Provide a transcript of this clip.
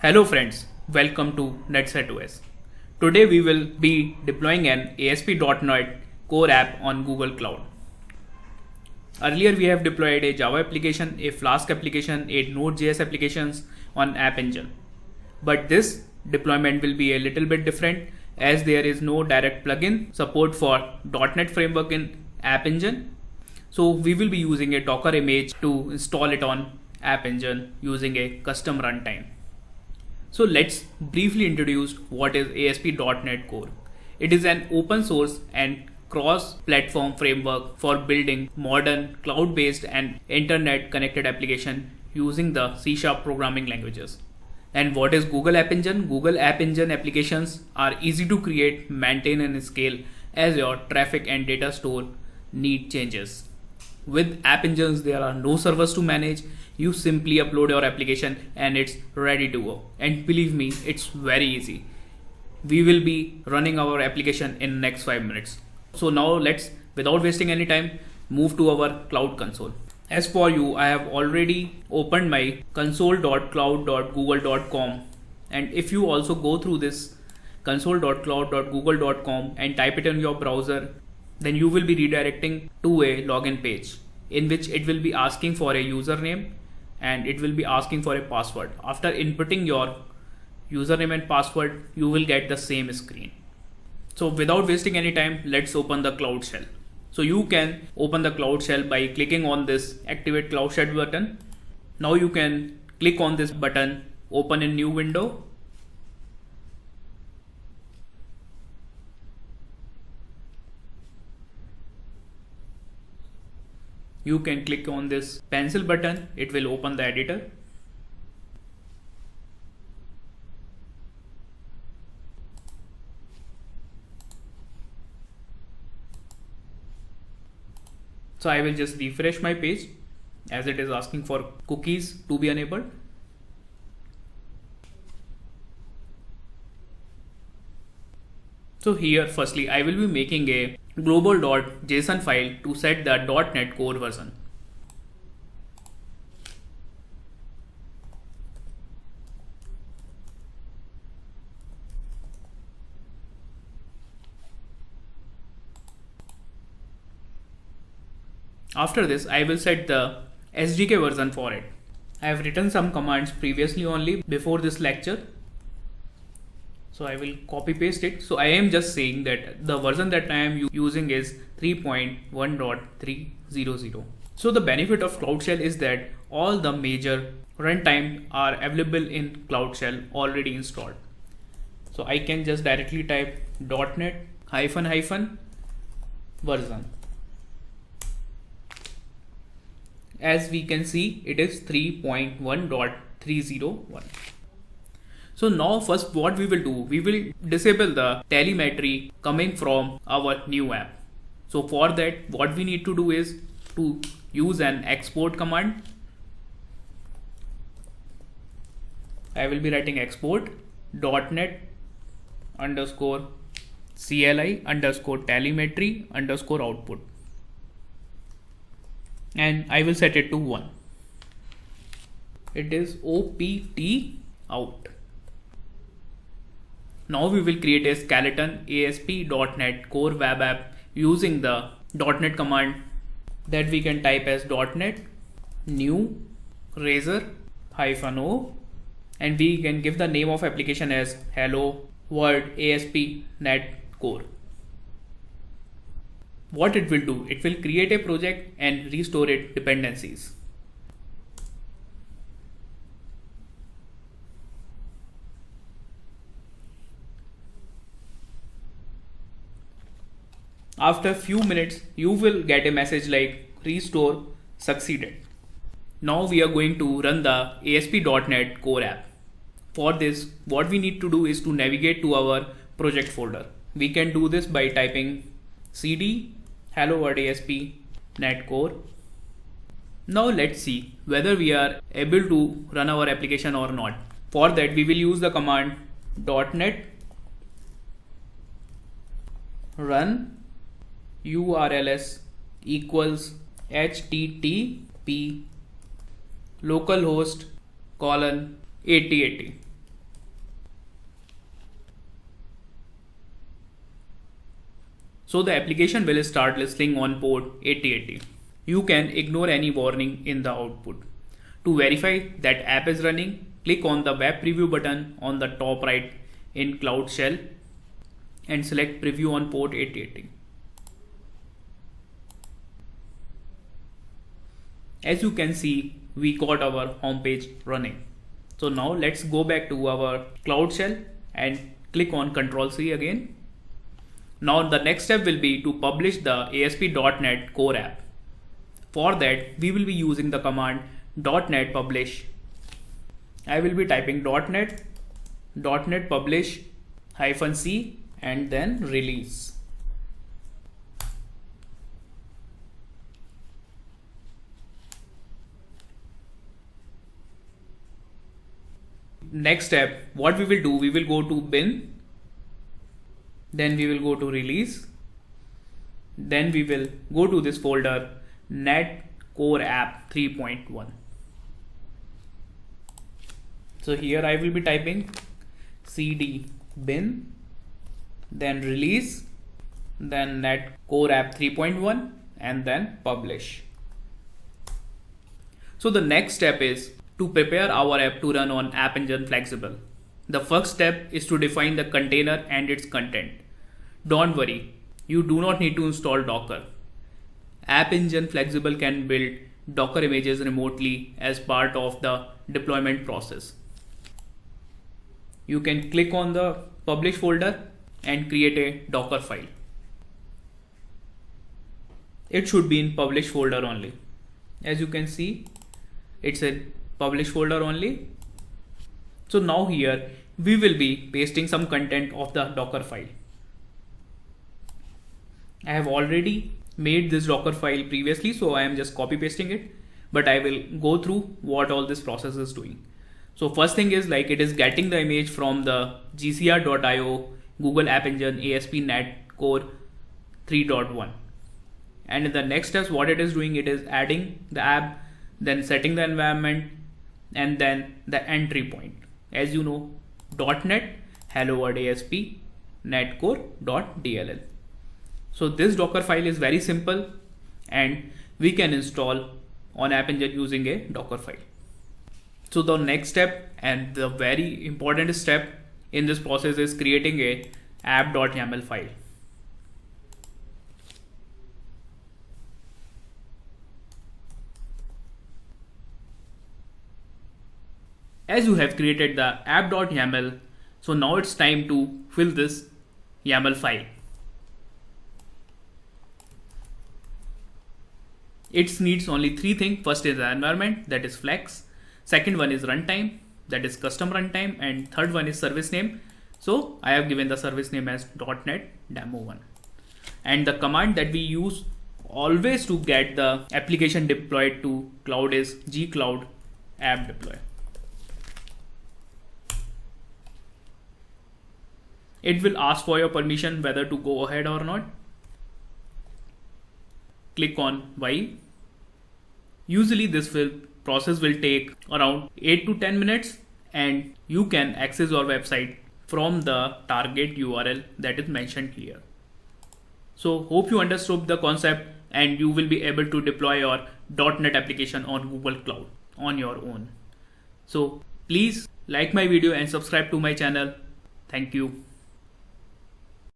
Hello friends, welcome to NetSetOS. Today we will be deploying an ASP.NET Core app on Google Cloud. Earlier we have deployed a Java application, a Flask application, a Node.js applications on App Engine. But this deployment will be a little bit different as there is no direct plugin support for .NET framework in App Engine. So we will be using a Docker image to install it on App Engine using a custom runtime. So let's briefly introduce what is ASP.NET Core. It is an open source and cross-platform framework for building modern cloud-based and internet-connected application using the C# programming languages. And what is Google App Engine? Google App Engine applications are easy to create, maintain and scale as your traffic and data store need changes. With App Engines, there are no servers to manage. You simply upload your application and it's ready to go. And believe me, it's very easy. We will be running our application in next 5 minutes. So now let's, without wasting any time, move to our Cloud Console. As for you, I have already opened my console.cloud.google.com, and if you also go through this console.cloud.google.com and type it in your browser, then you will be redirecting to a login page in which it will be asking for a username and it will be asking for a password. After inputting your username and password, you will get the same screen. So without wasting any time, let's open the Cloud Shell. So you can open the Cloud Shell by clicking on this Activate Cloud Shell button. Now you can click on this button, open a new window. You can click on this pencil button, it will open the editor. So I will just refresh my page as it is asking for cookies to be enabled. So here firstly I will be making a global.json file to set the .NET Core version. After this, I will set the SDK version for it. I have written some commands previously only before this lecture. So I will copy paste it. So I am just saying that the version that I am using is 3.1.300. So the benefit of Cloud Shell is that all the major runtime are available in Cloud Shell already installed. So I can just directly type .NET --version. As we can see, it is 3.1.301. So now first what we will do, we will disable the telemetry coming from our new app. So for that, what we need to do is to use an export command. I will be writing export .NET _CLI _telemetry _output. And I will set it to 1. It is OPT out. Now we will create a skeleton ASP.NET Core web app using the .NET command that we can type as .NET new razor -o, and we can give the name of application as Hello World ASP.NET Core. What it will do, it will create a project and restore its dependencies. After few minutes, you will get a message like restore succeeded. Now we are going to run the ASP.NET Core app. For this, what we need to do is to navigate to our project folder. We can do this by typing cd hello world ASP.NET Core. Now let's see whether we are able to run our application or not. For that, we will use the command .NET run urls equals http localhost :8080. So the application will start listening on port 8080. You can ignore any warning in the output. To verify that app is running, click on the web preview button on the top right in Cloud Shell and select preview on port 8080. As you can see, we got our home page running. So now let's go back to our Cloud Shell and click on Ctrl+C again. Now the next step will be to publish the ASP.NET Core app. For that, we will be using the command .NET publish. I will be typing .NET publish -c and then release. Next step, what we will do, we will go to bin, then we will go to release, then we will go to this folder net core app 3.1. So here I will be typing cd bin, then release, then net core app 3.1 and then publish. So the next step is to prepare our app to run on App Engine Flexible. The first step is to define the container and its content. Don't worry, you do not need to install Docker. App Engine Flexible can build Docker images remotely as part of the deployment process. You can click on the publish folder and create a Docker file. It should be in publish folder only. As you can see, it's a publish folder only. So now here we will be pasting some content of the Docker file. I have already made this Docker file previously, so I am just copy pasting it, but I will go through what all this process is doing. So first thing is like it is getting the image from the gcr.io Google App Engine ASP.NET Core 3.1. And in the next steps, what it is doing, it is adding the app, then setting the environment, and then the entry point. As you know, .NET hello world ASP netcore.dll. So this Docker file is very simple and we can install on App Engine using a Docker file. So the next step and the very important step in this process is creating a app.yaml file. As you have created the app.yaml, so now it's time to fill this YAML file. It needs only three things. First is the environment, that is Flex. Second one is runtime, that is custom runtime, and third one is service name. So I have given the service name as .NET Demo1. And the command that we use always to get the application deployed to cloud is gcloud app deploy. It will ask for your permission whether to go ahead or not. Click on while. Usually this process will take around 8 to 10 minutes and you can access your website from the target URL that is mentioned here. So hope you understood the concept and you will be able to deploy your .NET application on Google Cloud on your own. So please like my video and subscribe to my channel. Thank you.